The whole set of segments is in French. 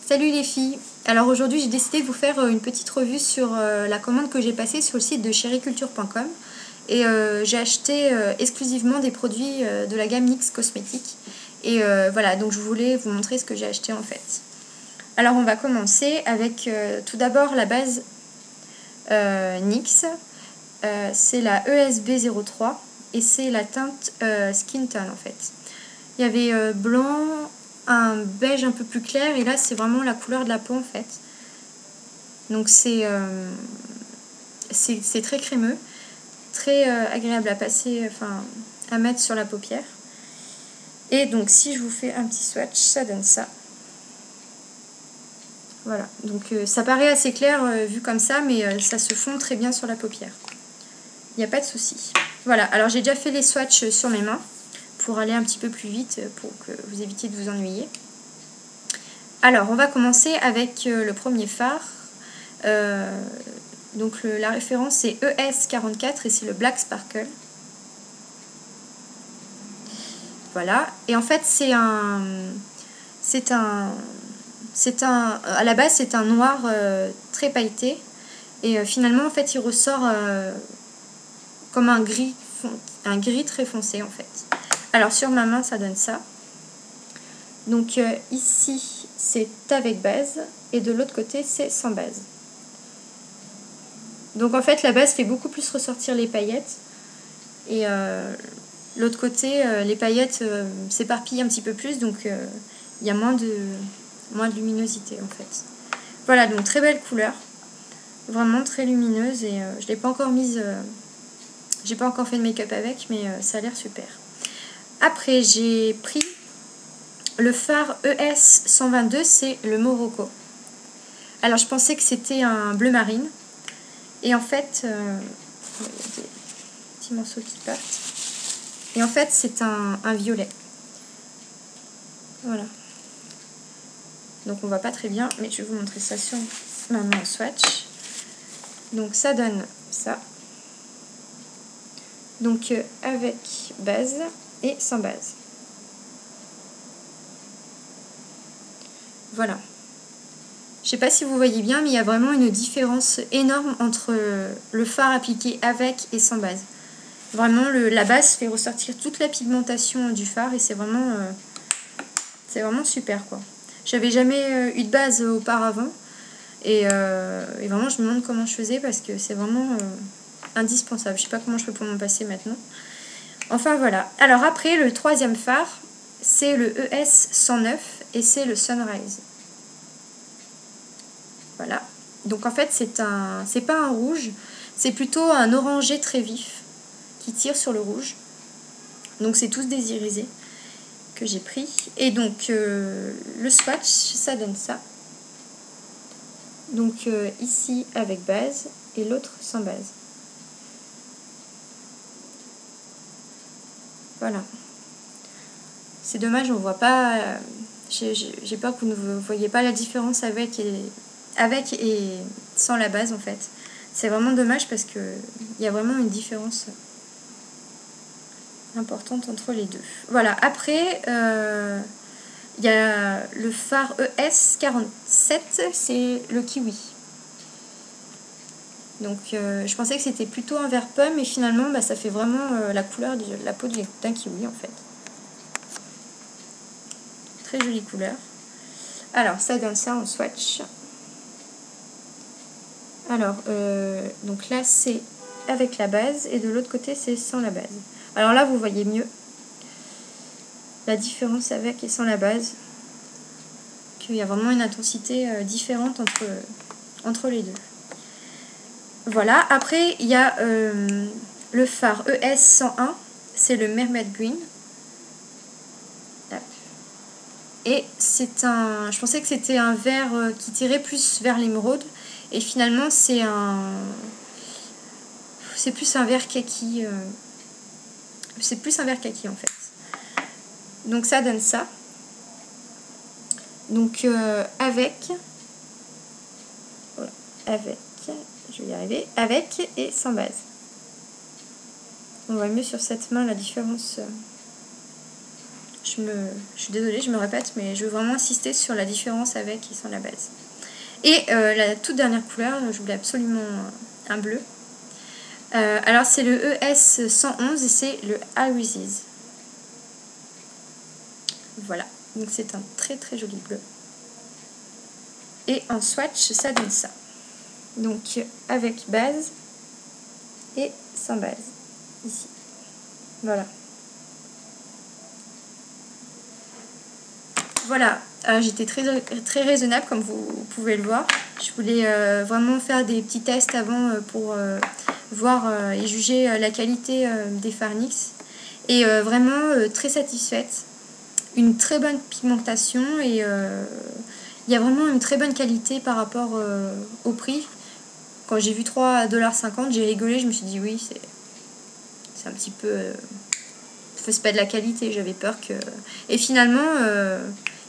Salut les filles. Alors aujourd'hui j'ai décidé de vous faire une petite revue sur la commande que j'ai passée sur le site de chériculture.com et j'ai acheté exclusivement des produits de la gamme NYX Cosmétiques et voilà, donc je voulais vous montrer ce que j'ai acheté en fait. Alors on va commencer avec tout d'abord la base NYX, c'est la ESB03 et c'est la teinte Skin Tone en fait. Il y avait blanc, un beige un peu plus clair et là c'est vraiment la couleur de la peau en fait. Donc c'est très crémeux, très agréable à passer, enfin à mettre sur la paupière. Et donc si je vous fais un petit swatch, ça donne ça. Voilà, donc ça paraît assez clair vu comme ça, mais ça se fond très bien sur la paupière. Il n'y a pas de souci. Voilà, alors j'ai déjà fait les swatchs sur mes mains pour aller un petit peu plus vite, pour que vous évitiez de vous ennuyer. Alors, on va commencer avec le premier fard. Donc la référence c'est ES44 et c'est le Black Sparkle. Voilà. Et en fait, à la base, c'est un noir très pailleté. Et finalement, en fait, il ressort comme un gris très foncé, en fait. Alors, sur ma main, ça donne ça. Donc ici, c'est avec base. Et de l'autre côté, c'est sans base. Donc en fait, la base fait beaucoup plus ressortir les paillettes. Et l'autre côté, les paillettes s'éparpillent un petit peu plus. Donc il y a moins de luminosité en fait. Voilà, donc très belle couleur. Vraiment très lumineuse. Et je ne l'ai pas encore mise... j'ai pas encore fait de make-up avec, mais ça a l'air super. Après, j'ai pris le fard ES122, c'est le Morocco. Alors, je pensais que c'était un bleu marine. Et en fait, il y a des petits morceaux qui partent. Et en fait, c'est un violet. Voilà. Donc, on voit pas très bien, mais je vais vous montrer ça sur ma main en swatch. Donc, ça donne ça. Donc, avec base et sans base. Voilà. Je sais pas si vous voyez bien, mais il y a vraiment une différence énorme entre le fard appliqué avec et sans base. Vraiment, la base fait ressortir toute la pigmentation du fard et c'est vraiment super quoi. J'avais jamais eu de base auparavant et vraiment je me demande comment je faisais parce que c'est vraiment indispensable. Je sais pas comment je fais pour m'en passer maintenant. Enfin voilà. Alors après, le troisième fard, c'est le ES109 et c'est le Sunrise. Voilà. Donc en fait, c'est pas un rouge, c'est plutôt un orangé très vif qui tire sur le rouge. Donc c'est tous des irisés que j'ai pris. Et donc le swatch, ça donne ça. Donc ici avec base et l'autre sans base. Voilà. C'est dommage, on voit pas. J'ai peur que vous ne voyez pas la différence avec et sans la base en fait. C'est vraiment dommage parce que il y a vraiment une différence importante entre les deux. Voilà, après il y a le fard ES47, c'est le kiwi. Donc je pensais que c'était plutôt un vert pomme, mais finalement ça fait vraiment la couleur de la peau d'un kiwi en fait. Très jolie couleur. Alors ça donne ça en swatch. Alors donc là c'est avec la base et de l'autre côté c'est sans la base. Alors là vous voyez mieux la différence avec et sans la base, qu'il y a vraiment une intensité différente entre les deux. Voilà, après il y a le fard ES101, c'est le Mermaid Green. Et je pensais que c'était un vert qui tirait plus vers l'émeraude, et finalement c'est plus un vert kaki. C'est plus un vert kaki en fait. Donc ça donne ça. Donc je vais y arriver, avec et sans base. On voit mieux sur cette main la différence. Je suis désolée, je me répète, mais je veux vraiment insister sur la différence avec et sans la base. Et la toute dernière couleur, je voulais absolument un bleu. Alors c'est le ES 111 et c'est le Irises. Voilà, donc c'est un très très joli bleu. Et en swatch, ça donne ça. Donc avec base et sans base, ici. Voilà. Voilà, j'étais très raisonnable comme vous pouvez le voir. Je voulais vraiment faire des petits tests avant pour voir et juger la qualité des Farnix. Et vraiment très satisfaite. Une très bonne pigmentation et il y a vraiment une très bonne qualité par rapport au prix. Quand j'ai vu 3,50 $, j'ai rigolé, je me suis dit oui, c'est un petit peu... c'est pas de la qualité, j'avais peur que... Et finalement,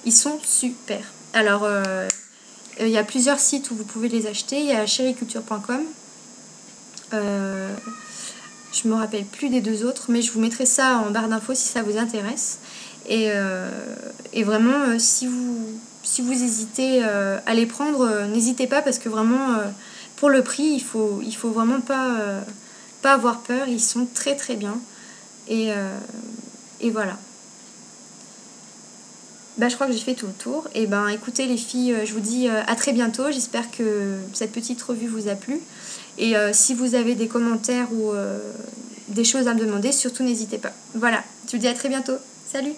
ils sont super. Alors, il y a plusieurs sites où vous pouvez les acheter. Il y a chériculture.com. Je me rappelle plus des deux autres, mais je vous mettrai ça en barre d'infos si ça vous intéresse. Et vraiment, si vous hésitez à les prendre, n'hésitez pas parce que vraiment, pour le prix, il faut vraiment pas avoir peur. Ils sont très très bien. Et voilà. Je crois que j'ai fait tout le tour. Et écoutez les filles, je vous dis à très bientôt. J'espère que cette petite revue vous a plu. Et si vous avez des commentaires ou des choses à me demander, surtout n'hésitez pas. Voilà, je vous dis à très bientôt. Salut!